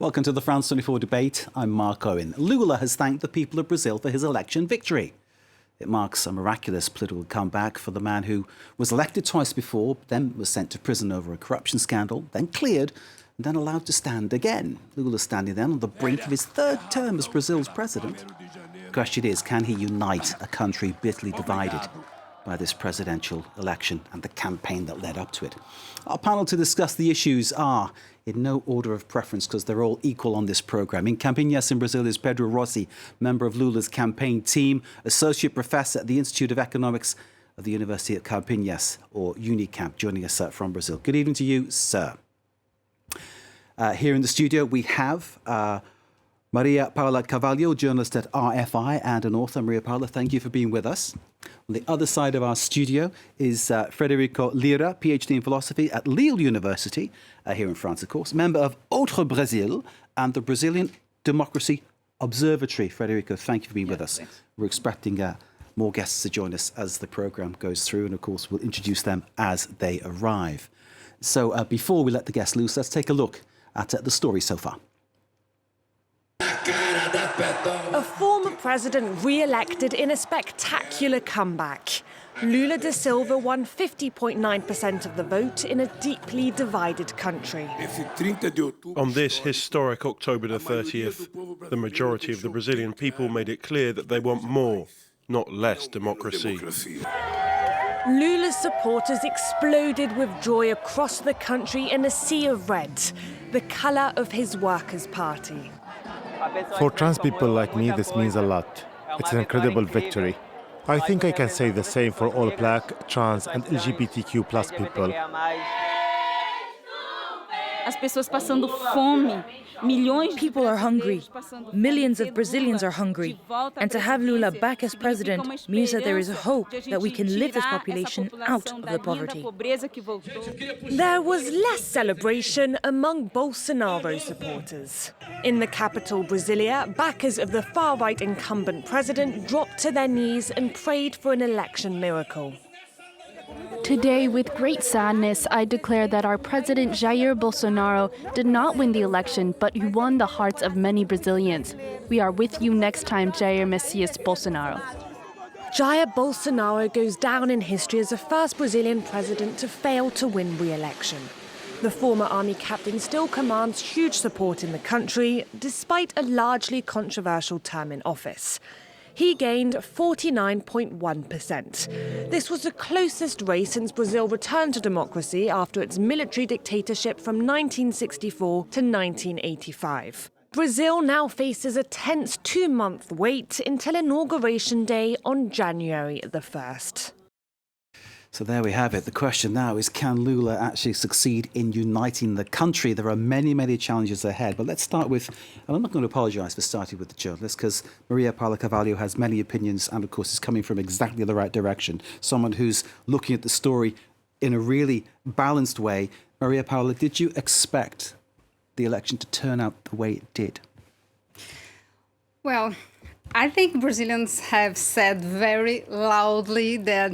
Welcome to the France 24 debate. I'm Mark Owen. Lula has thanked the people of Brazil for his election victory. It marks a miraculous political comeback for the man who was elected twice before, then was sent to prison over a corruption scandal, then cleared, and then allowed to stand again. Lula standing then on the brink of his third term as Brazil's president. The question is, can he unite a country bitterly divided by this presidential election and the campaign that led up to it? Our panel to discuss the issues are, in no order of preference, because they're all equal on this programme. In Campinas in Brazil is Pedro Rossi, member of Lula's campaign team, associate professor at the Institute of Economics of the University of Campinas, or UNICAMP, joining us from Brazil. Good evening to you, sir. Here in the studio we have Maria Paula Carvalho, journalist at RFI and an author. Maria Paula, thank you for being with us. On the other side of our studio is Frederico Lira, PhD in philosophy at Lille University, here in France, of course, member of Autre Brésil and the Brazilian Democracy Observatory. Frederico, thank you for being with us. Thanks. We're expecting more guests to join us as the programme goes through, and of course we'll introduce them as they arrive. So before we let the guests loose, let's take a look at the story so far. A former president re-elected in a spectacular comeback. Lula da Silva won 50.9% of the vote in a deeply divided country. On this historic October the 30th, the majority of the Brazilian people made it clear that they want more, not less democracy. Lula's supporters exploded with joy across the country in a sea of red, the colour of his Workers' Party. For trans people like me, this means a lot. It's an incredible victory. I think I can say the same for all Black, trans and LGBTQ+ people. People are hungry. Millions of Brazilians are hungry. And to have Lula back as president means that there is a hope that we can lift this population out of the poverty. There was less celebration among Bolsonaro supporters. In the capital, Brasilia, backers of the far-right incumbent president dropped to their knees and prayed for an election miracle. Today, with great sadness, I declare that our president Jair Bolsonaro did not win the election, but he won the hearts of many Brazilians. We are with you next time, Jair Messias Bolsonaro. Jair Bolsonaro goes down in history as the first Brazilian president to fail to win re-election. The former army captain still commands huge support in the country, despite a largely controversial term in office. He gained 49.1%. This was the closest race since Brazil returned to democracy after its military dictatorship from 1964 to 1985. Brazil now faces a tense 2-month wait until Inauguration Day on January the 1st. So there we have it. The question now is, can Lula actually succeed in uniting the country? There are many, many challenges ahead. But let's start with, and I'm not going to apologise for starting with the journalist, because Maria Paula Carvalho has many opinions and, of course, is coming from exactly the right direction. Someone who's looking at the story in a really balanced way. Maria Paula, did you expect the election to turn out the way it did? Well, I think Brazilians have said very loudly that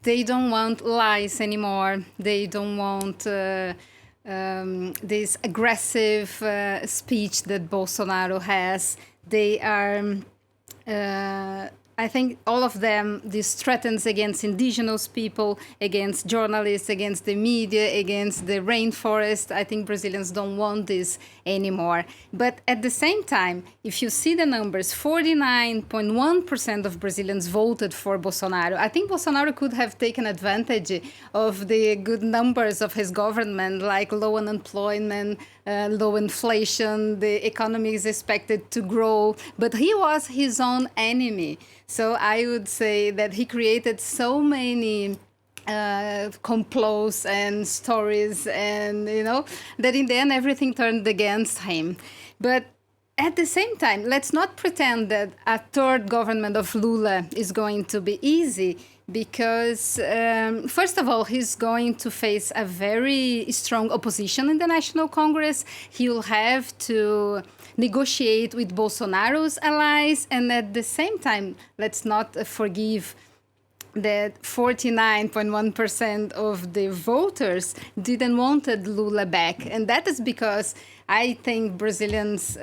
they don't want lies anymore. They don't want this aggressive speech that Bolsonaro has. They are, I think all of them, this threatens against indigenous people, against journalists, against the media, against the rainforest. I think Brazilians don't want this anymore. But at the same time, if you see the numbers, 49.1% of Brazilians voted for Bolsonaro. I think Bolsonaro could have taken advantage of the good numbers of his government, like low unemployment, low inflation, the economy is expected to grow, but he was his own enemy. So I would say that he created so many complots and stories, and that in the end everything turned against him. But at the same time, let's not pretend that a third government of Lula is going to be easy, because first of all, he's going to face a very strong opposition in the National Congress. He'll have to negotiate with Bolsonaro's allies, and at the same time, let's not forgive that 49.1% of the voters didn't wanted Lula back. And that is because I think Brazilians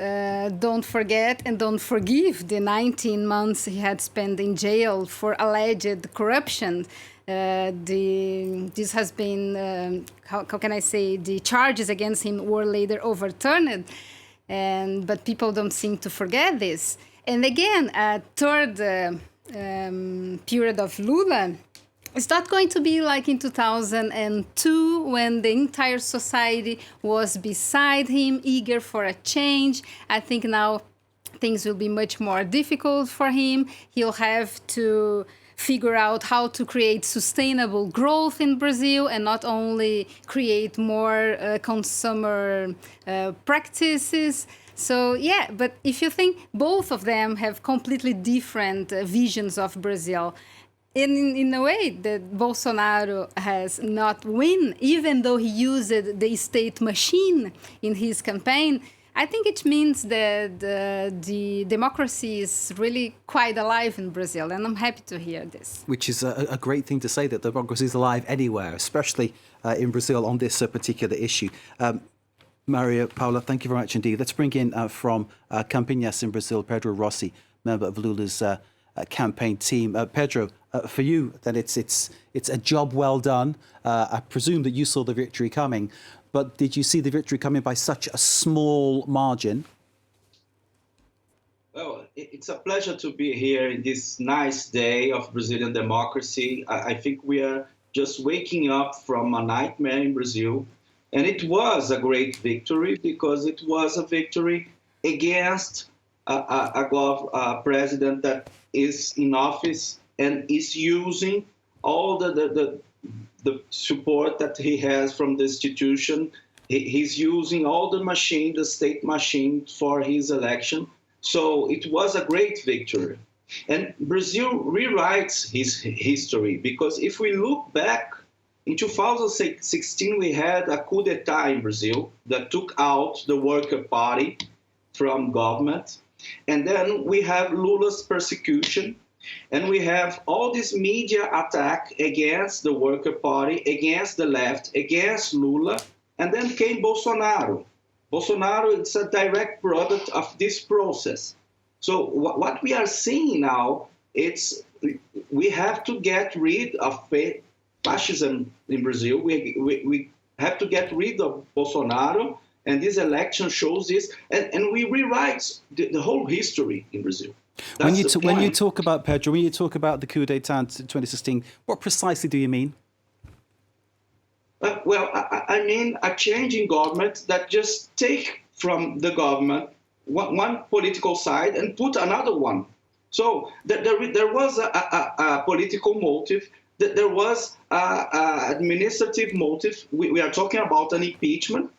don't forget and don't forgive the 19 months he had spent in jail for alleged corruption. This has been, how can I say, the charges against him were later overturned. But people don't seem to forget this. And again, a third period of Lula, it's not going to be like in 2002 when the entire society was beside him, eager for a change. I think now things will be much more difficult for him. He'll have to figure out how to create sustainable growth in Brazil and not only create more consumer practices. So, yeah, but if you think both of them have completely different visions of Brazil, in a way that Bolsonaro has not won, even though he used the state machine in his campaign, I think it means that the democracy is really quite alive in Brazil, and I'm happy to hear this. Which is a great thing to say, that democracy is alive anywhere, especially in Brazil on this particular issue. Maria Paula, thank you very much indeed. Let's bring in from Campinas in Brazil, Pedro Rossi, member of Lula's campaign team. Pedro, for you, then it's a job well done. I presume that you saw the victory coming, but did you see the victory coming by such a small margin? Well, it's a pleasure to be here in this nice day of Brazilian democracy. I think we are just waking up from a nightmare in Brazil. And it was a great victory because it was a victory against a president that is in office and is using all the support that he has from the institution. He's using all the machine, the state machine, for his election. So it was a great victory. And Brazil rewrites his history, because if we look back, in 2016, we had a coup d'etat in Brazil that took out the Worker Party from government. And then we have Lula's persecution. And we have all this media attack against the Worker Party, against the left, against Lula. And then came Bolsonaro. Bolsonaro is a direct product of this process. So what we are seeing now, we have to get rid of fascism in Brazil. We have to get rid of Bolsonaro, and this election shows this, and we rewrite the whole history in Brazil. When you talk about, Pedro, when you talk about the coup d'etat in 2016, what precisely do you mean? Well, I mean a change in government that just take from the government one political side and put another one. So there was a political motive. There was an administrative motive. We are talking about an impeachment.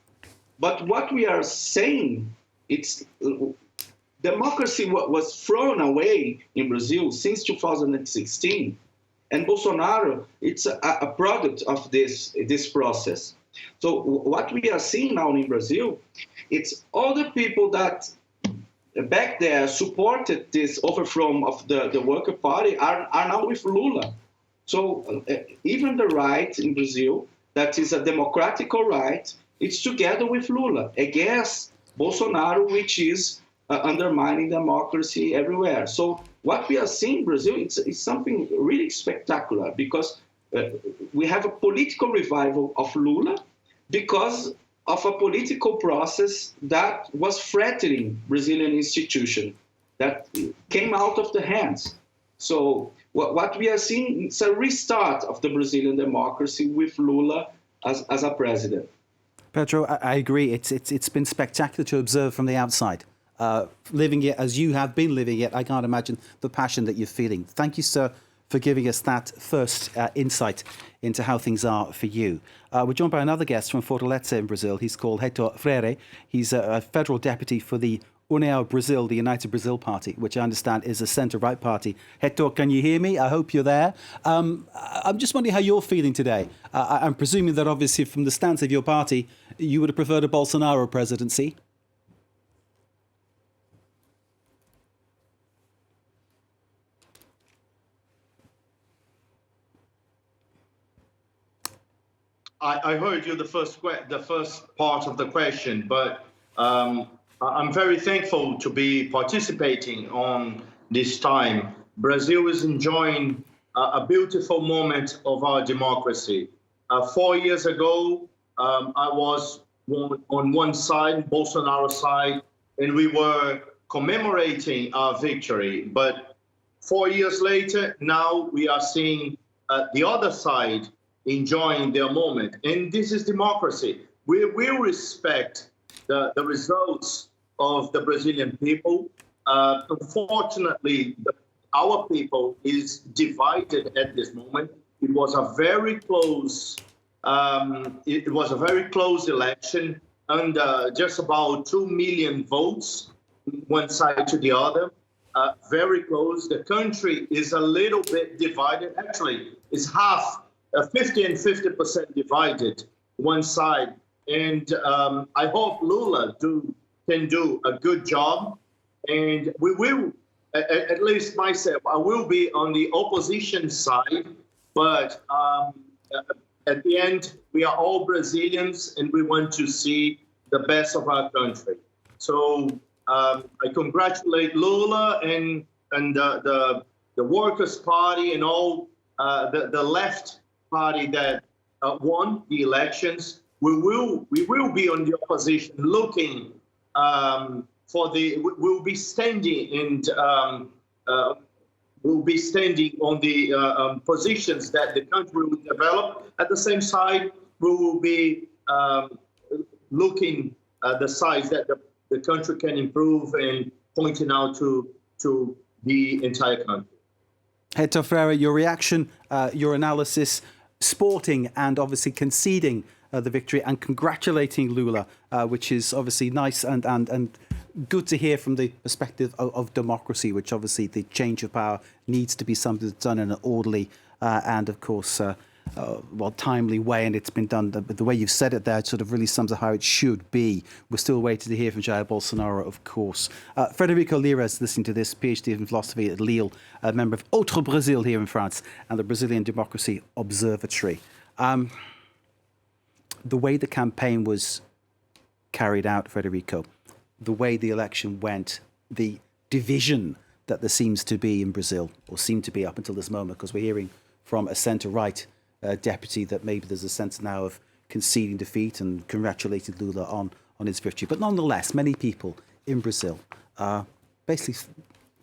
But what we are saying, it's democracy was thrown away in Brazil since 2016. And Bolsonaro, it's a product of this process. So what we are seeing now in Brazil, it's all the people that back there supported this overthrow of the Worker Party are now with Lula. So even the right in Brazil, that is a democratical right, it's together with Lula against Bolsonaro, which is undermining democracy everywhere. So what we are seeing in Brazil, it's something really spectacular, because we have a political revival of Lula because of a political process that was threatening Brazilian institutions, that came out of the hands. So what we are seeing is a restart of the Brazilian democracy with Lula as a president. Pedro, I agree. It's been spectacular to observe from the outside. Living it as you have been living it, I can't imagine the passion that you're feeling. Thank you, sir, for giving us that first insight into how things are for you. We're joined by another guest from Fortaleza in Brazil. He's called Heitor Freire. He's a federal deputy for the União Brazil, the United Brazil Party, which I understand is a centre-right party. Heitor, can you hear me? I hope you're there. I'm just wondering how you're feeling today. I'm presuming that obviously from the stance of your party, you would have preferred a Bolsonaro presidency. I heard you the first part of the question, but I'm very thankful to be participating on this time. Brazil is enjoying a beautiful moment of our democracy. 4 years ago, I was on one side, Bolsonaro's side, and we were commemorating our victory. But 4 years later, now we are seeing the other side enjoying their moment. And this is democracy. We will respect the results of the Brazilian people. Unfortunately, our people is divided at this moment. It was a very close. It was a very close election, and just about 2 million votes, one side to the other. Very close. The country is a little bit divided. Actually, it's half, 50 and 50% divided, one side. And I hope Lula can do a good job. And we will, at least myself, I will be on the opposition side. But at the end, we are all Brazilians, and we want to see the best of our country. So I congratulate Lula and the Workers' Party and all the left party that won the elections. We will be on the opposition, looking we'll be standing and we'll be standing on the positions that the country will develop. At the same side, we will be looking at the sides that the country can improve and pointing out to the entire country. Hector Ferreira, your reaction, your analysis, sporting and obviously conceding the victory and congratulating Lula, which is obviously nice and good to hear from the perspective of democracy, which obviously the change of power needs to be something that's done in an orderly and, of course, timely way. And it's been done. The way you've said it there sort of really sums up how it should be. We're still waiting to hear from Jair Bolsonaro, of course. Frederico Lira is listening to this, PhD in philosophy at Lille, a member of Autre Brazil here in France and the Brazilian Democracy Observatory. The way the campaign was carried out, Frederico, the way the election went, the division that there seems to be in Brazil, or seemed to be up until this moment, because we're hearing from a centre-right deputy that maybe there's a sense now of conceding defeat and congratulated Lula on his victory. But nonetheless, many people in Brazil are basically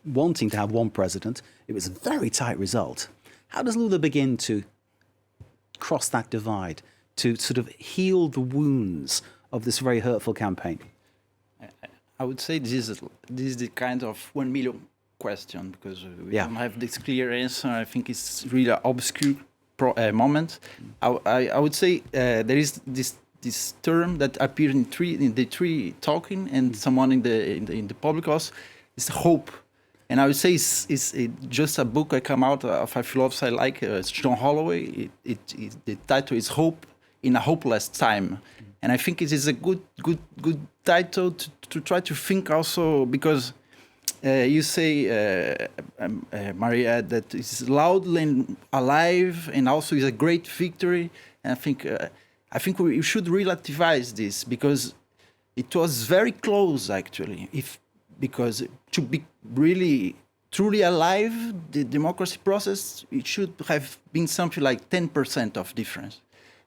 wanting to have one president. It was a very tight result. How does Lula begin to cross that divide, to sort of heal the wounds of this very hurtful campaign? I would say this is the kind of 1 million question, because we don't have this clear answer. I think it's really an obscure moment. I would say there is this term that appeared in the tree talking, and someone in the public also, is hope. And I would say it's just a book I come out of a philosopher I like, it's John Holloway. The title is Hope in a Hopeless Time. And I think it is a good title to try to think also, because you say, Maria, that it's loud and alive, and also is a great victory. And I think we should relativize this, because it was very close, actually. Because to be really truly alive, the democracy process, it should have been something like 10% of difference,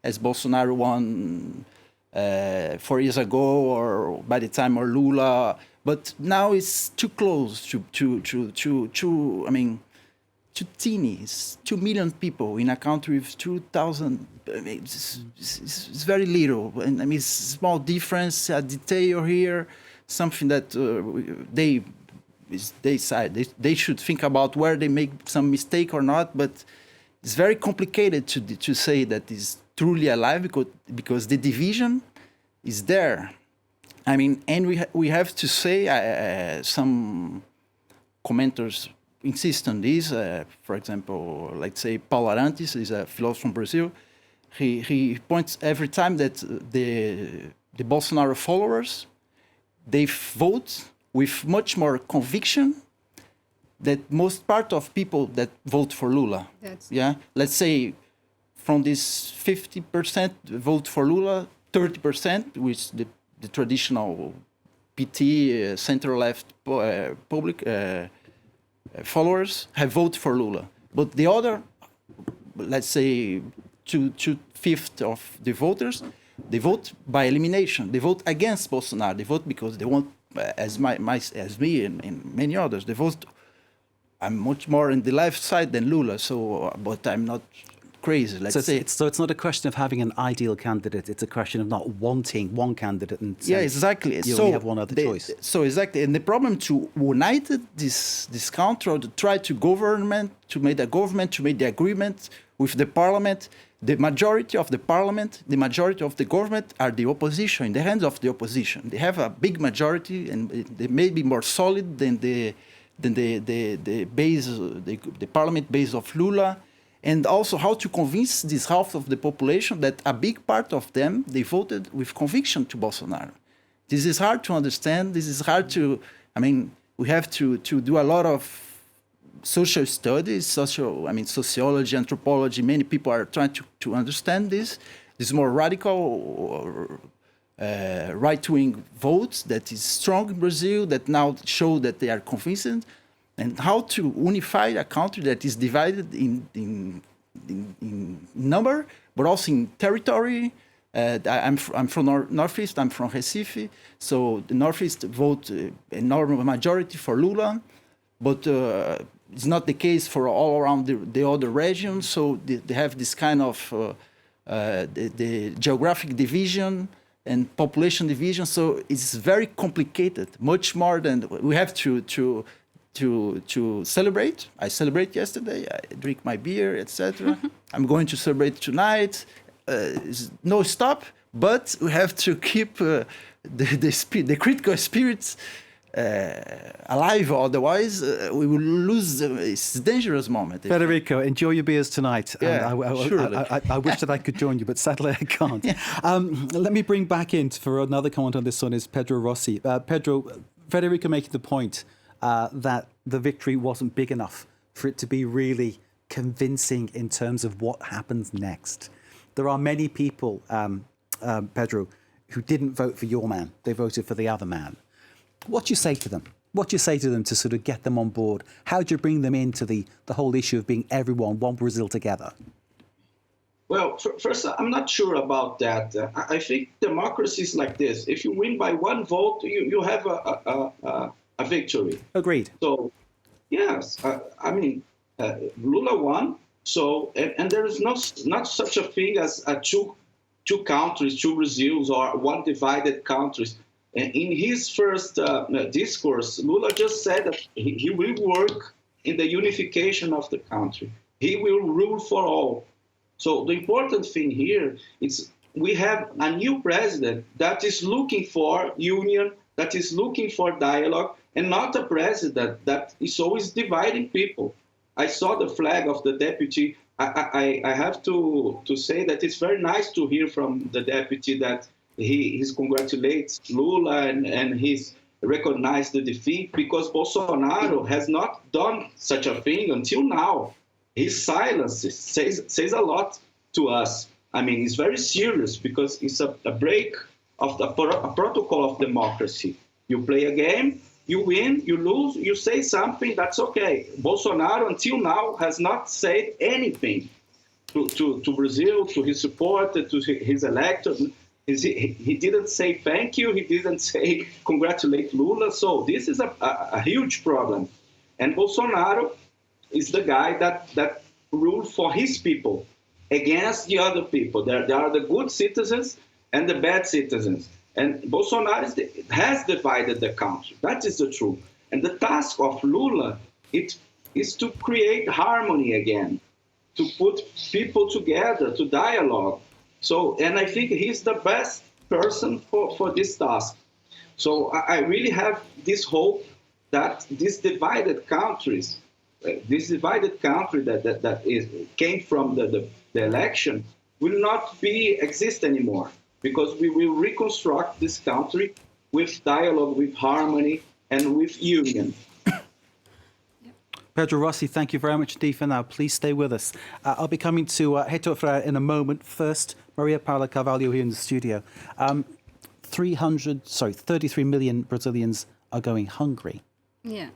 as Bolsonaro won 4 years ago, or by the time of Lula. But now it's too close to teeny. It's 2 million people in a country with 2,000. It's very little. And I mean, it's a small difference, a detail here, something that they should think about where they make some mistake or not. But it's very complicated to say that it's truly alive, because the division is there. I mean, and we have to say, some commenters insist on this. For example, let's say Paulo Arantes is a philosopher from Brazil. He points every time that the Bolsonaro followers, they vote with much more conviction than most part of people that vote for Lula. Let's say from this 50% vote for Lula, 30%, which the traditional PT, center-left public followers, have voted for Lula. But the other, let's say, two-fifths of the voters, they vote by elimination. They vote against Bolsonaro. They vote because they want, as me and many others, they vote. I'm much more on the left side than Lula, but I'm not crazy. So it's not a question of having an ideal candidate. It's a question of not wanting one candidate and exactly. You only have one other choice. So exactly, and the problem to unite this country, or to try to make the agreement with the parliament. The majority of the parliament, the majority of the government are the opposition, in the hands of the opposition. They have a big majority, and they may be more solid than the base, the parliament base of Lula. And also how to convince this half of the population that a big part of them, they voted with conviction to Bolsonaro. This is hard to understand. This is hard to, we have to do a lot of social studies, sociology, anthropology. Many people are trying to understand this. This more radical right-wing votes that is strong in Brazil, that now show that they are convincing. And how to unify a country that is divided in number, but also in territory. I'm from Northeast, I'm from Recife, so the Northeast vote enormous majority for Lula, but it's not the case for all around the other regions, so they have this kind of the geographic division and population division, so it's very complicated, much more than we have to celebrate. I celebrate yesterday. I drink my beer, etc. I'm going to celebrate tonight. No stop, but we have to keep the critical spirits alive. Otherwise, we will lose this dangerous moment. Federico, enjoy your beers tonight. Yeah, I wish that I could join you, but sadly I can't. Let me bring back in for another comment on this one is Pedro Rossi. Pedro, Federico making the point that the victory wasn't big enough for it to be really convincing in terms of what happens next. There are many people, Pedro, who didn't vote for your man. They voted for the other man. What do you say to them? What do you say to them to sort of get them on board? How do you bring them into the whole issue of being everyone, one Brazil together? Well, first, I'm not sure about that. I think democracy is like this. If you win by one vote, you have a victory. Agreed. So, yes, Lula won. So, and there is not such a thing as two countries, two Brazils, or one divided countries. And in his first discourse, Lula just said that he will work in the unification of the country. He will rule for all. So the important thing here is we have a new president that is looking for union, that is looking for dialogue, and not a president that is always dividing people. I saw the flag of the deputy. I have to say that it's very nice to hear from the deputy that he congratulates Lula and he's recognized the defeat, because Bolsonaro has not done such a thing until now. His silence says a lot to us. It's very serious because it's a break of a protocol of democracy. You play a game, you win, you lose, you say something, that's okay. Bolsonaro until now has not said anything to Brazil, to his supporters, to his electors. He didn't say thank you. He didn't say congratulate Lula. So this is a huge problem. And Bolsonaro is the guy that ruled for his people against the other people. There are the good citizens and the bad citizens. And Bolsonaro has divided the country. That is the truth. And the task of Lula is to create harmony again, to put people together, to dialogue. So, and I think he's the best person for this task. So I really have this hope that this divided country that came from the election will not exist anymore, because we will reconstruct this country with dialogue, with harmony, and with union. Pedro Rossi, thank you very much indeed for now. Please stay with us. I'll be coming to Heitor Freire in a moment. First, Maria Paula Carvalho here in the studio. 33 million Brazilians are going hungry. Yeah.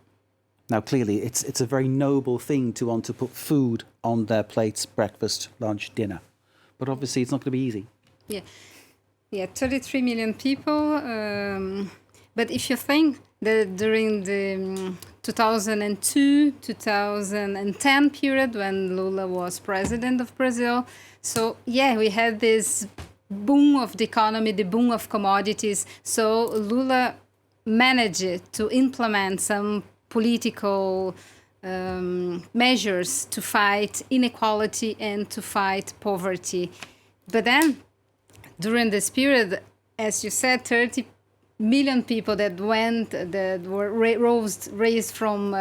Now, clearly, it's a very noble thing to want to put food on their plates, breakfast, lunch, dinner. But obviously, it's not going to be easy. Yeah, 33 million people. But if you think that during the 2002-2010 period when Lula was president of Brazil, so yeah, we had this boom of the economy, the boom of commodities. So Lula managed to implement some political measures to fight inequality and to fight poverty. But then, during this period, as you said, 30 million people that were raised from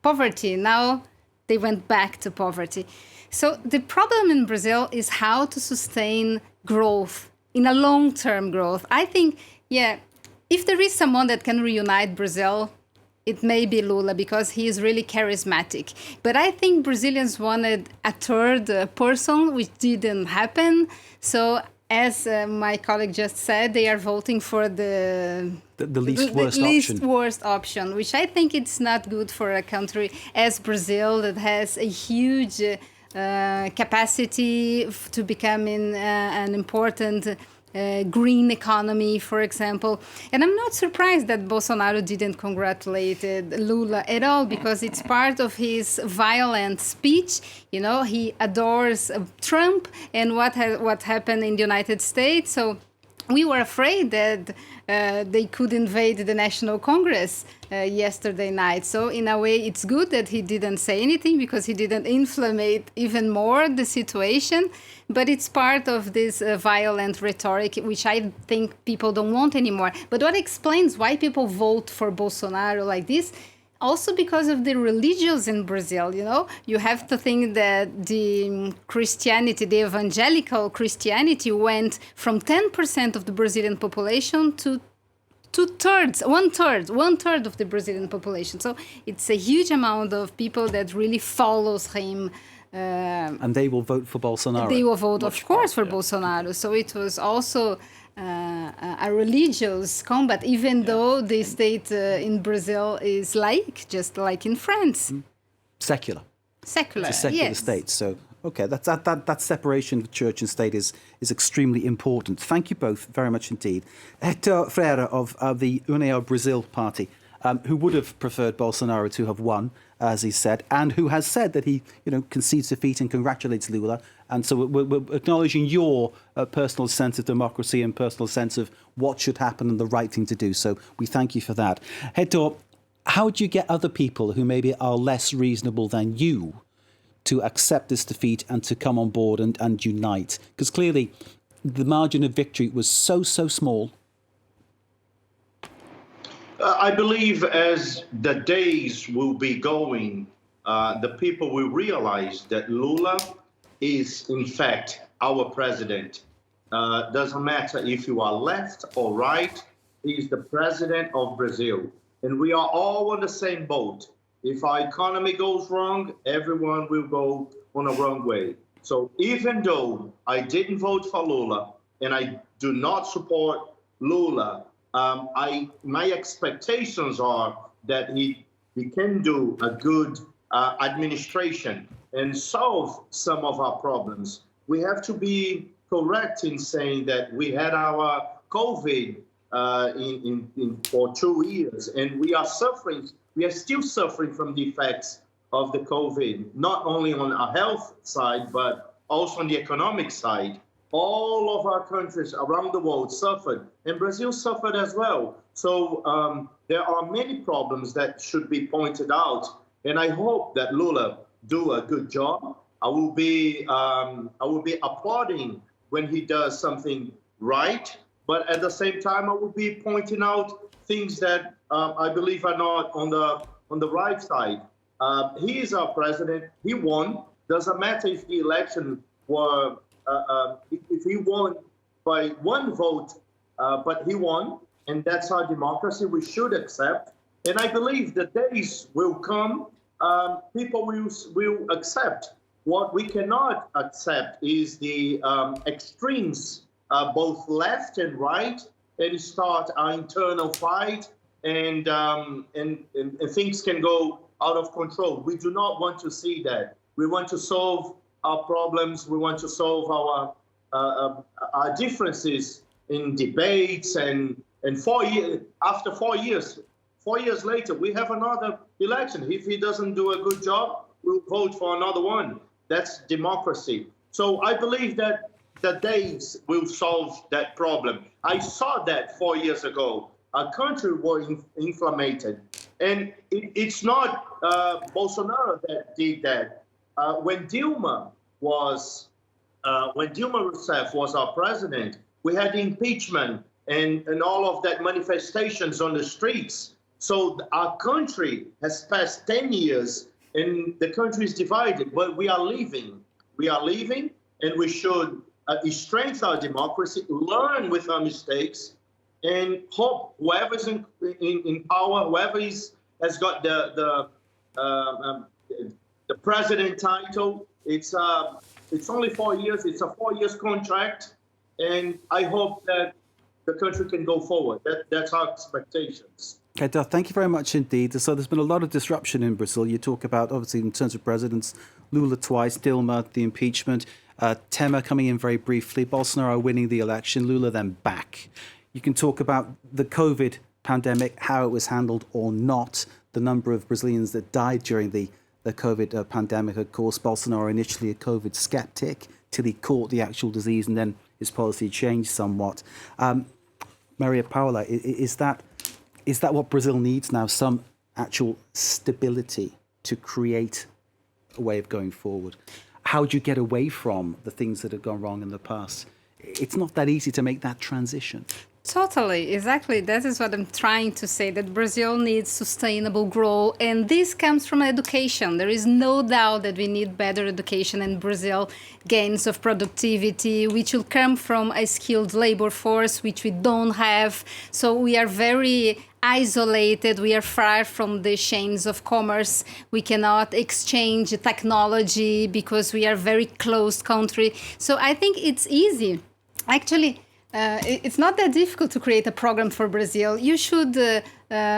poverty, now they went back to poverty. So the problem in Brazil is how to sustain growth, in a long-term growth. I think, if there is someone that can reunite Brazil, it may be Lula, because he is really charismatic. But I think Brazilians wanted a third person, which didn't happen. So as my colleague just said, they are voting for the least worst option, which I think it's not good for a country as Brazil that has a huge capacity to become an important green economy, for example. And I'm not surprised that Bolsonaro didn't congratulate Lula at all, because it's part of his violent speech. You know, he adores Trump and what happened in the United States. So we were afraid that they could invade the National Congress yesterday night. So in a way, it's good that he didn't say anything, because he didn't inflame even more the situation. But it's part of this violent rhetoric, which I think people don't want anymore. But what explains why people vote for Bolsonaro like this? Also because of the religions in Brazil, you know? You have to think that the Christianity, the evangelical Christianity, went from 10% of the Brazilian population to one third of the Brazilian population. So it's a huge amount of people that really follows him. And they will vote for Bolsonaro. They will vote, of course, for Bolsonaro. So it was also a religious combat, even though the state in Brazil is just like in France. Secular. Secular, it's a secular state. So, okay, that separation of church and state is extremely important. Thank you both very much indeed. Heitor Freire of the União Brasil party, who would have preferred Bolsonaro to have won, as he said, and who has said that he, concedes defeat and congratulates Lula. And so we're acknowledging your personal sense of democracy and personal sense of what should happen and the right thing to do. So we thank you for that. Heitor, how do you get other people who maybe are less reasonable than you to accept this defeat and to come on board and unite? Because clearly the margin of victory was so small. I believe as the days will be going, the people will realize that Lula is, in fact, our president. Doesn't matter if you are left or right, he's the president of Brazil. And we are all on the same boat. If our economy goes wrong, everyone will go on a wrong way. So even though I didn't vote for Lula and I do not support Lula, my expectations are that he can do a good administration and solve some of our problems. We have to be correct in saying that we had our COVID for 2 years, and we are still suffering from the effects of the COVID, not only on our health side, but also on the economic side. All of our countries around the world suffered, and Brazil suffered as well. So there are many problems that should be pointed out, and I hope that Lula do a good job. I will be applauding when he does something right, but at the same time, I will be pointing out things that I believe are not on the right side. He is our president. He won. Doesn't matter if the election were. If he won by one vote, but he won, and that's our democracy, we should accept. And I believe the days will come people will accept. What we cannot accept is the extremes, both left and right, and start an internal fight, and things can go out of control. We do not want to see that. We want to solve our problems. We want to solve our differences in debates, and after 4 years, 4 years later, we have another election. If he doesn't do a good job, we'll vote for another one. That's democracy. So I believe that the days will solve that problem. I saw that 4 years ago. Our country was inflamed. And it's not Bolsonaro that did that. When Dilma Rousseff was our president, we had impeachment and all of that manifestations on the streets. So our country has passed 10 years and the country is divided, but we are leaving. We are leaving, and we should strengthen our democracy, learn with our mistakes, and hope whoever's in power, whoever has got the president title, it's only 4 years. It's a 4 years contract, and I hope that the country can go forward. That's our expectations. Okay, Duff, thank you very much indeed. So there's been a lot of disruption in Brazil. You talk about, obviously, in terms of presidents, Lula twice, Dilma, the impeachment, Temer coming in very briefly, Bolsonaro winning the election, Lula then back. You can talk about the COVID pandemic, how it was handled or not, the number of Brazilians that died during the COVID pandemic. Of course, Bolsonaro initially a COVID skeptic till he caught the actual disease, and then his policy changed somewhat. Maria Paula, is that what Brazil needs now, some actual stability to create a way of going forward? How do you get away from the things that have gone wrong in the past? It's not that easy to make that transition. Totally, exactly. That is what I'm trying to say, that Brazil needs sustainable growth, and this comes from education. There is no doubt that we need better education in Brazil, gains of productivity, which will come from a skilled labor force, which we don't have. So we are very isolated. We are far from the chains of commerce. We cannot exchange technology because we are a very closed country. So I think it's easy. Actually, it's not that difficult to create a program for Brazil. You should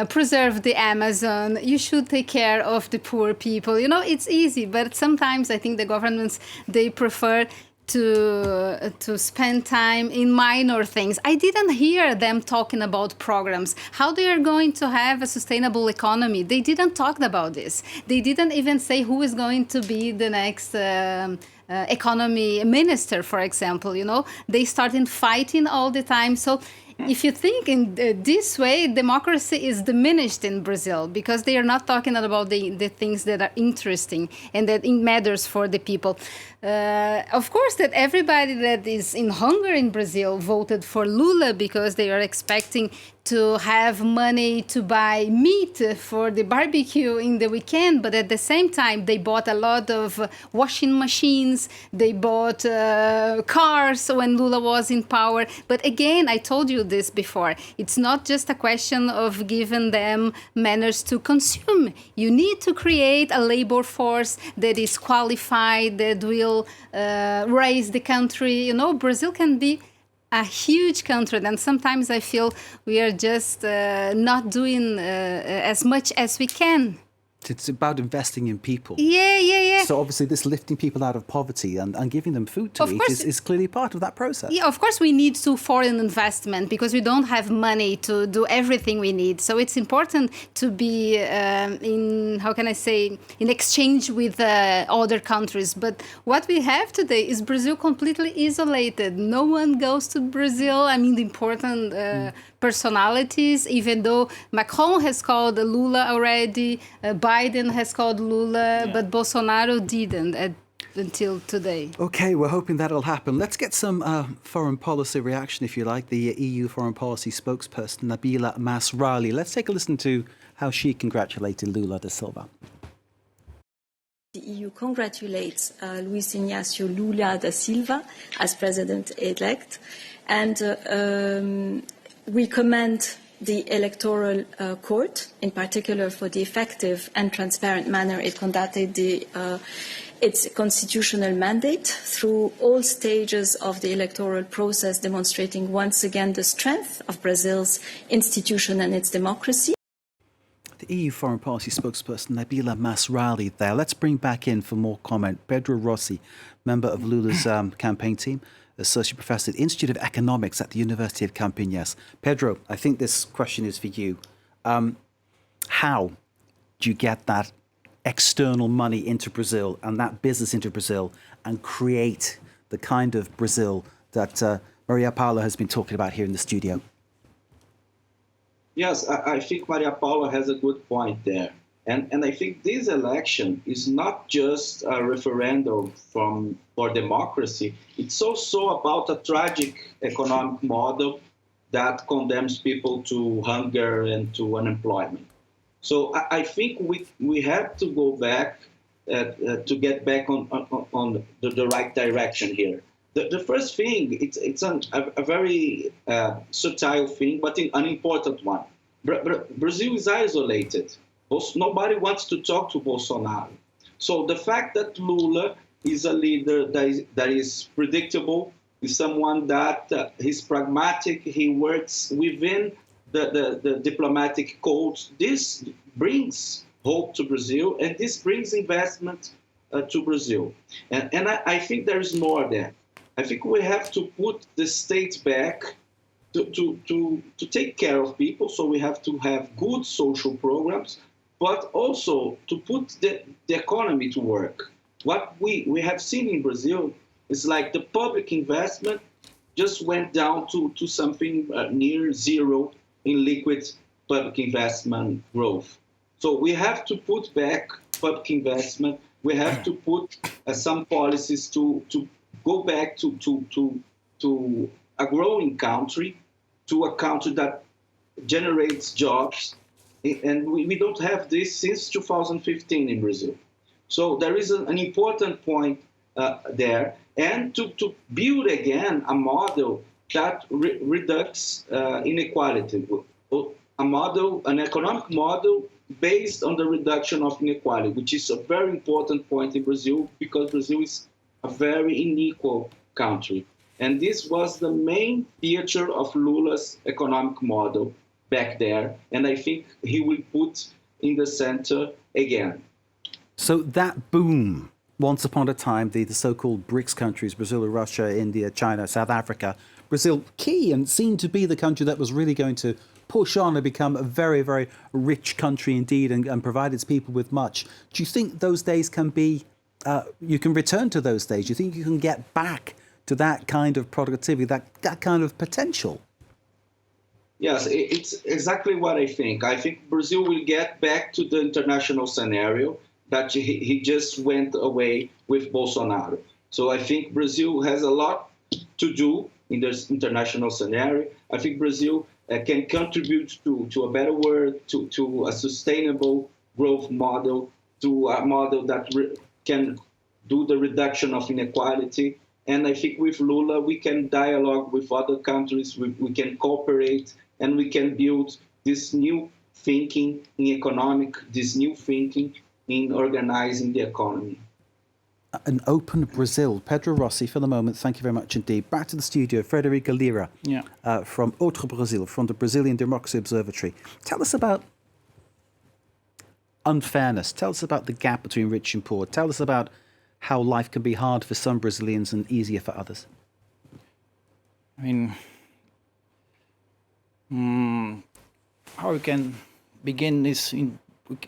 preserve the Amazon. You should take care of the poor people. You know, it's easy, but sometimes I think the governments, they prefer to spend time in minor things. I didn't hear them talking about programs, how they are going to have a sustainable economy. They didn't talk about this. They didn't even say who is going to be the next economy minister, for example. You know, they started fighting all the time. So if you think in this way, democracy is diminished in Brazil because they are not talking about the things that are interesting and that matters for the people. Of course, that everybody that is in hunger in Brazil voted for Lula because they are expecting to have money to buy meat for the barbecue in the weekend. But at the same time, they bought a lot of washing machines. They bought cars when Lula was in power. But again, I told you this before. It's not just a question of giving them manners to consume. You need to create a labor force that is qualified, that will raise the country. You know, Brazil can be a huge country, and sometimes I feel we are just not doing as much as we can. It's about investing in people. Yeah. So obviously this lifting people out of poverty and giving them food to eat is clearly part of that process. Yeah, of course we need foreign investment because we don't have money to do everything we need. So it's important to be in exchange with other countries. But what we have today is Brazil completely isolated. No one goes to Brazil. I mean, the important personalities, even though Macron has called Lula already, Biden has called Lula, but Bolsonaro didn't until today. Okay, we're hoping that'll happen. Let's get some foreign policy reaction, if you like. The EU foreign policy spokesperson, Nabila Masrali. Let's take a listen to how she congratulated Lula da Silva. The EU congratulates Luiz Inacio Lula da Silva as president-elect, and we commend the electoral court, in particular for the effective and transparent manner it conducted its constitutional mandate through all stages of the electoral process, demonstrating once again the strength of Brazil's institution and its democracy. The EU Foreign Policy spokesperson Nabila Masrali there. Let's bring back in for more comment Pedro Rossi, member of Lula's campaign team, Associate Professor at the Institute of Economics at the University of Campinas. Pedro, I think this question is for you. How do you get that external money into Brazil and that business into Brazil and create the kind of Brazil that Maria Paula has been talking about here in the studio? Yes, I think Maria Paula has a good point there. And I think this election is not just a referendum for democracy. It's also about a tragic economic model that condemns people to hunger and to unemployment. So I think we have to go back to get back on the right direction here. The first thing, it's a very subtle thing, but an important one. Brazil is isolated. Nobody wants to talk to Bolsonaro. So the fact that Lula is a leader that is predictable, is someone that he's pragmatic, he works within the diplomatic codes, this brings hope to Brazil, and this brings investment to Brazil. And I think there is more there. I think we have to put the state back to take care of people, so we have to have good social programs, but also to put the economy to work. What we have seen in Brazil is like the public investment just went down to something near zero in liquid public investment growth. So we have to put back public investment. We have to put some policies to go back to a growing country, to a country that generates jobs. And we don't have this since 2015 in Brazil. So there is an important point there. And to build again a model that reduces inequality, an economic model based on the reduction of inequality, which is a very important point in Brazil because Brazil is a very unequal country. And this was the main feature of Lula's economic model back there. And I think he will put in the center again. So that boom, once upon a time, the so-called BRICS countries, Brazil, Russia, India, China, South Africa, Brazil, key and seemed to be the country that was really going to push on and become a very, very rich country indeed and provide its people with much. Do you think those days can be, you can return to those days? Do you think you can get back to that kind of productivity, that kind of potential? Yes, it's exactly what I think. I think Brazil will get back to the international scenario that he just went away with Bolsonaro. So I think Brazil has a lot to do in this international scenario. I think Brazil can contribute to a better world, to a sustainable growth model, to a model that can do the reduction of inequality. And I think with Lula, we can dialogue with other countries, we can cooperate, and we can build this new thinking in economic, this new thinking in organizing the economy. An open Brazil. Pedro Rossi, for the moment, thank you very much indeed. Back to the studio, Frederica Lira from Outro Brasil, from the Brazilian Democracy Observatory. Tell us about unfairness. Tell us about the gap between rich and poor. Tell us about how life can be hard for some Brazilians and easier for others. I mean, how we can begin is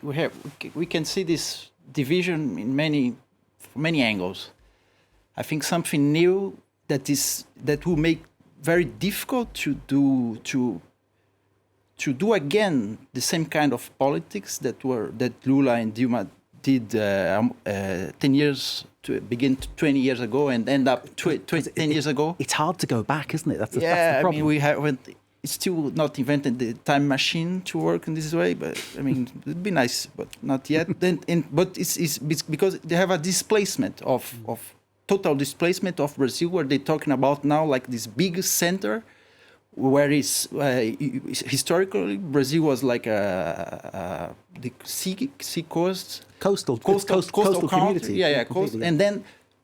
we can see this division in many angles. I think something new that will make very difficult to do again the same kind of politics that Lula and Dilma did 10 years to begin 20 years ago and end up 10 years ago. It's hard to go back, isn't it? That's the I problem. mean, we haven't. It's still not invented the time machine to work in this way, but I mean, it'd be nice, but not yet. But it's because they have a displacement of total displacement of Brazil, where they're talking about now like this big center, where is historically Brazil was like the sea coastal coastal community. Yeah, coast. And then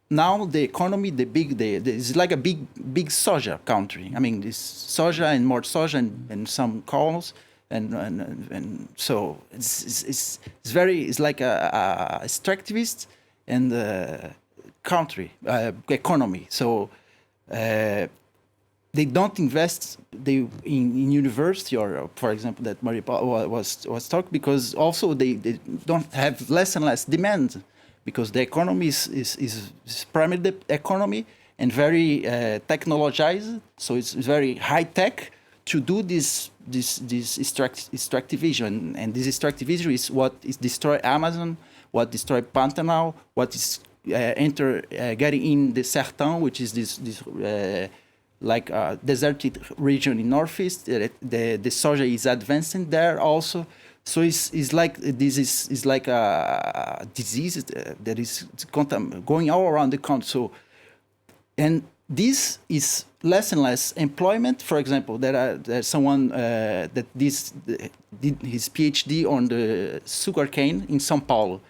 now the economy, it's like a big soja country. I mean, this soja and more soja and some coals, and so it's like a extractivist and country economy. So. They don't invest in university or, for example, that Maria was talking, because also they don't have less and less demand, because the economy is primarily the economy and very technologized, so it's very high tech to do this extractivism, and this extractivism is what is destroy Amazon, what destroy Pantanal, what is getting in the Sertão, which is this like a deserted region in northeast. The soja is advancing there also. So it's like this is like a disease that is going all around the country. So, and this is less and less employment. For example, there's someone that did his PhD on the sugarcane in São Paulo.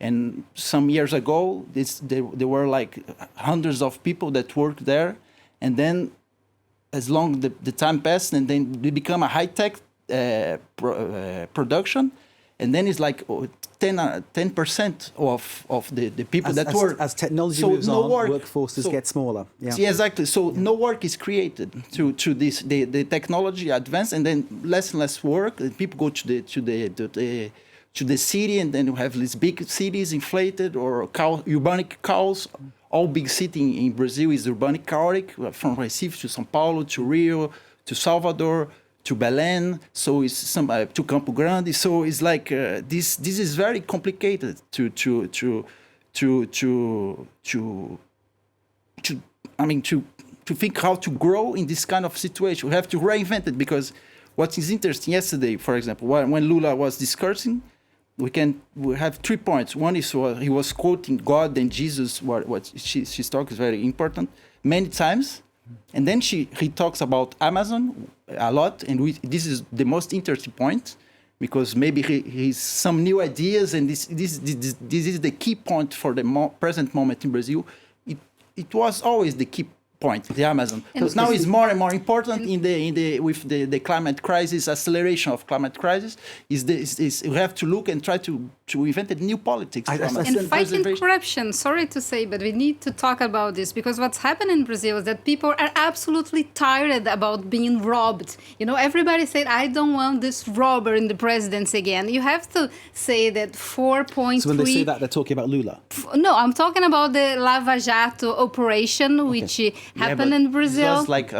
And some years ago, there were like hundreds of people that worked there. And then as long the time passed, and then they become a high-tech production. And then it's like 10% of the people that work. As technology moves on, workforces get smaller. Yeah, exactly. So no work is created to this. The technology advance, and then less and less work. And people go to the city, and then you have these big cities inflated, or urbanic chaos. All big city in Brazil is urbanic chaotic, from Recife to São Paulo to Rio to Salvador to Belém. So it's to Campo Grande. So it's like this is very complicated to think how to grow in this kind of situation. We have to reinvent it, because what is interesting yesterday, for example, when Lula was discussing. We have 3 points. One is he was quoting God and Jesus. What she's talking is very important many times, and then he talks about Amazon a lot. And this is the most interesting point, because maybe he's some new ideas, and this is the key point for the present moment in Brazil. It was always the key point, the Amazon. Because now it's more and more important with the climate crisis, acceleration of climate crisis. We have to look and try to invent a new politics. And fighting corruption, sorry to say, but we need to talk about this, because what's happened in Brazil is that people are absolutely tired about being robbed. You know, everybody said, I don't want this robber in the presidency again. You have to say that 4.3... So when they say that, they're talking about Lula? No, I'm talking about the Lava Jato operation, which happened in Brazil. It was like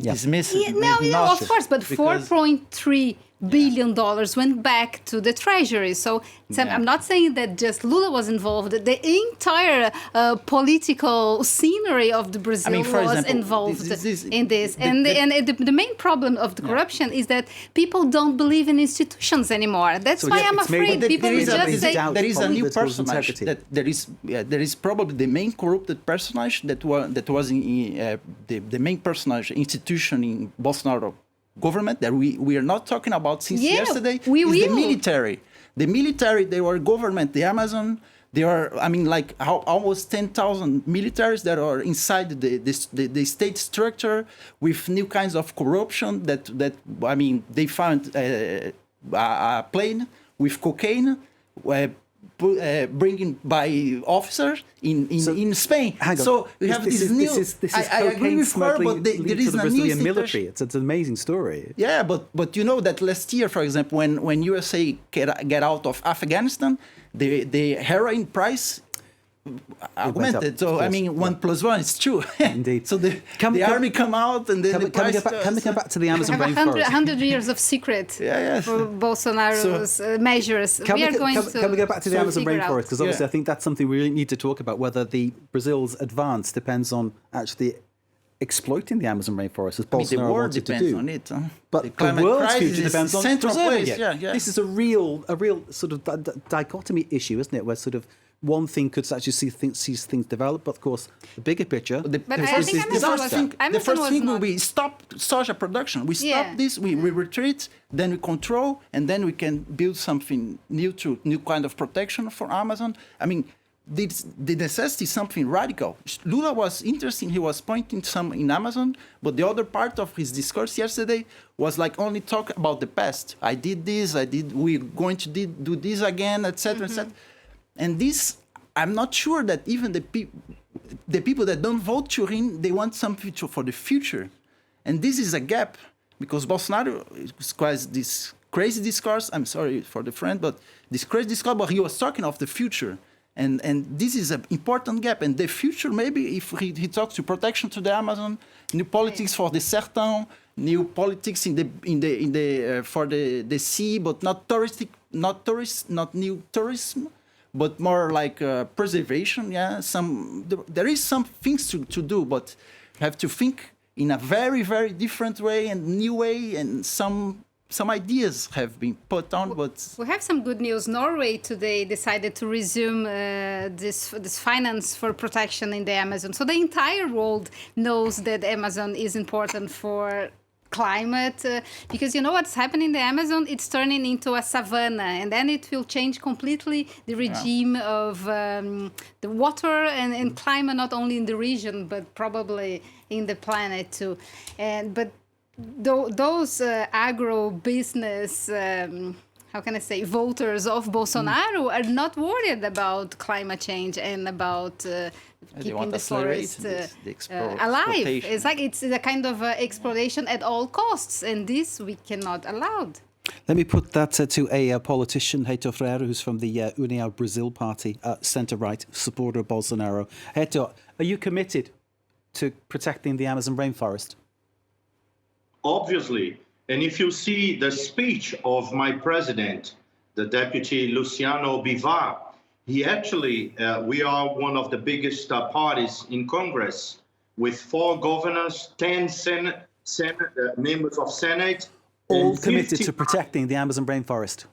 dismissed. No, of course, but 4.3 billion went back to the treasury. So I'm not saying that just Lula was involved. The entire political scenery of the Brazil was involved in this. And the main problem of the corruption is that people don't believe in institutions anymore. That's why I'm afraid people just say... There is a new personage. There is probably the main corrupted personage that was in the main personage institution in Bolsonaro government that we are not talking about since yesterday. The military. The military, they were government. The Amazon, they are, almost 10,000 militaries that are inside the state structure with new kinds of corruption that they found a plane with cocaine bringing by officers in Spain. So we have this new... I agree with her, but there is a Brazilian military. It's an amazing story. Yeah, but you know that last year, for example, when USA get out of Afghanistan, the heroin price augmented. So 1 + 1 is 2. Indeed. So the army come out, and then can we come back to the Amazon rainforest? 100 years of secret for Bolsonaro's measures. Can we go back to the Amazon rainforest? Because obviously I think that's something we really need to talk about, whether Brazil's advance depends on actually exploiting the Amazon rainforest, as Bolsonaro wanted to do. On it, but the world's future depends on central place. This is a real sort of dichotomy issue, isn't it? Where sort of one thing could actually see things develop. But of course, the bigger picture. But I think the first thing will be stop soja production. We stop this, we retreat, then we control, and then we can build something new kind of protection for Amazon. I mean, the necessity is something radical. Lula was interesting. He was pointing some in Amazon, but the other part of his discourse yesterday was like only talk about the past. I did this. We're going to do this again, etc., etc. And this, I'm not sure that even the people that don't vote to him, they want something for the future. And this is a gap because Bolsonaro is quite this crazy discourse. I'm sorry for the friend, but this crazy discourse, but he was talking of the future. And this is an important gap. And the future, maybe, if he talks to protection to the Amazon, new politics for the sertão, new politics for the sea, but not new tourism, but more like preservation. Yeah, there is some things to do, but have to think in a very, very different way and new way, and some ideas have been put on, but we have some good news. Norway today decided to resume this finance for protection in the Amazon. So the entire world knows that Amazon is important for climate, because you know what's happening in the Amazon? It's turning into a savanna, and then it will change completely the regime of the water and climate, not only in the region, but probably in the planet too. But those agro-business, how can I say, voters of Bolsonaro are not worried about climate change and about keeping the forest alive. It's like it's a kind of exploitation at all costs, and this we cannot allow. Let me put that to a politician, Heitor Freire, who's from the União Brazil party, centre-right, supporter of Bolsonaro. Heitor, are you committed to protecting the Amazon rainforest? Obviously. And if you see the speech of my president, the deputy Luciano Bivar, he actually, we are one of the biggest parties in Congress with 4 governors, 10 members of Senate. All committed to protecting the Amazon rainforest.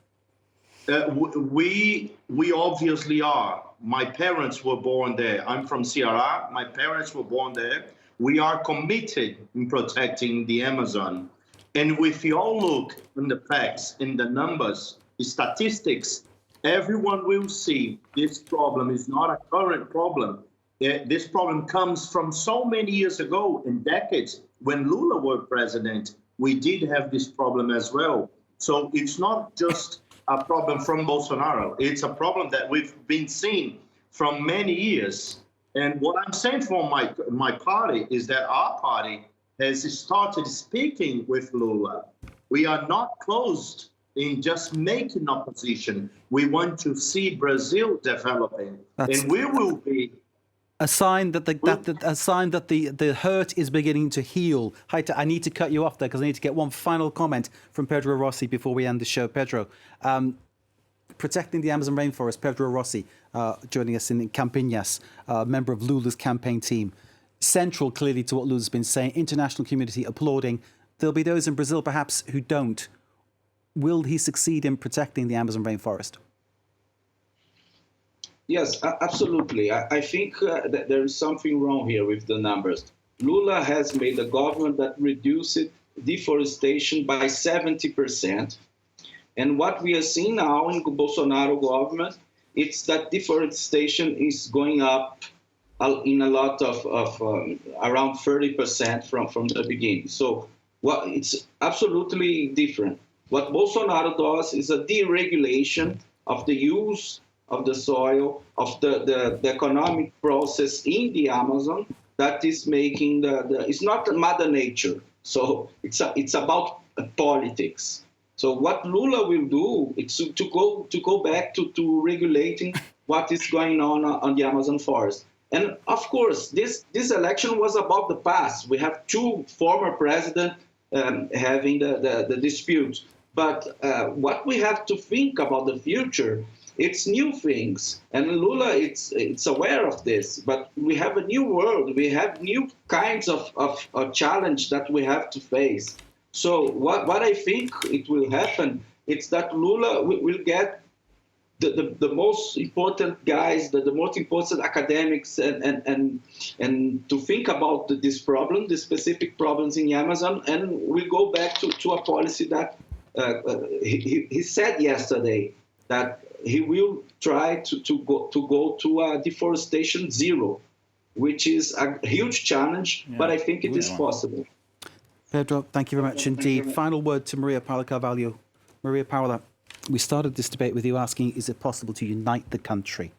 We obviously are. My parents were born there. I'm from Ceará. My parents were born there. We are committed in protecting the Amazon. And if you all look in the facts, in the numbers, the statistics, everyone will see this problem is not a current problem. This problem comes from so many years ago, in decades, when Lula was president. We did have this problem as well. So it's not just a problem from Bolsonaro. It's a problem that we've been seeing from many years. And what I'm saying for my party is that our party has started speaking with Lula. We are not closed in just making opposition. We want to see Brazil developing, and we will be a sign that the hurt is beginning to heal. Heitor, I need to cut you off there because I need to get one final comment from Pedro Rossi before we end the show. Pedro, protecting the Amazon rainforest. Pedro Rossi joining us in Campinas, member of Lula's campaign team. Central, clearly, to what Lula's been saying. International community applauding. There'll be those in Brazil, perhaps, who don't. Will he succeed in protecting the Amazon rainforest? Yes, absolutely. I think that there is something wrong here with the numbers. Lula has made a government that reduced deforestation by 70%. And what we are seeing now in the Bolsonaro government, it's that deforestation is going up in a lot of around 30% from the beginning. So it's absolutely different. What Bolsonaro does is a deregulation of the use of the soil, of the economic process in the Amazon that is making it's not Mother Nature. So it's about politics. So what Lula will do is to go back to regulating what is going on the Amazon forest. And of course, this election was about the past. We have 2 former presidents having the dispute. But what we have to think about the future, it's new things. And Lula, it's aware of this. But we have a new world. We have new kinds of challenge that we have to face. So what I think it will happen, it's that Lula will get the most important guys, the most important academics, and to think about this problem, the specific problems in Amazon, and we go back to a policy that he said yesterday that he will try to go to a deforestation zero, which is a huge challenge, but I think it is possible. Pedro, thank you very much indeed. Final word to Maria Paula Carvalho. Maria Paula, we started this debate with you asking, is it possible to unite the country?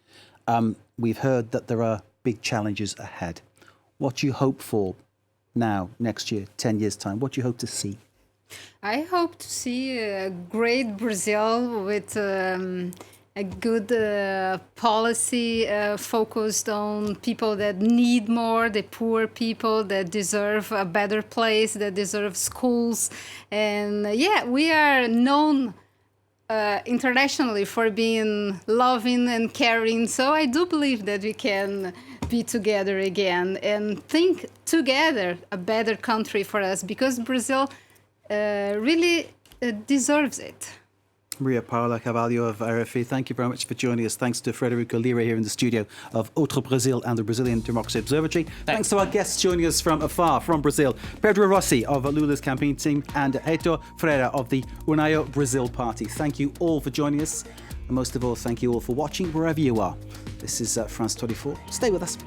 We've heard that there are big challenges ahead. What do you hope for now, next year, 10 years' time? What do you hope to see? I hope to see a great Brazil with a good policy focused on people that need more, the poor people that deserve a better place, that deserve schools. And we are known internationally for being loving and caring. So I do believe that we can be together again and think together a better country for us, because Brazil really deserves it. Maria Paula Carvalho of RFE, thank you very much for joining us. Thanks to Frederico Lira here in the studio of Outro Brasil and the Brazilian Democracy Observatory. Thanks to our guests joining us from afar, from Brazil, Pedro Rossi of Lula's campaign team and Heitor Freire of the União Brazil Party. Thank you all for joining us. And most of all, thank you all for watching wherever you are. This is France 24. Stay with us.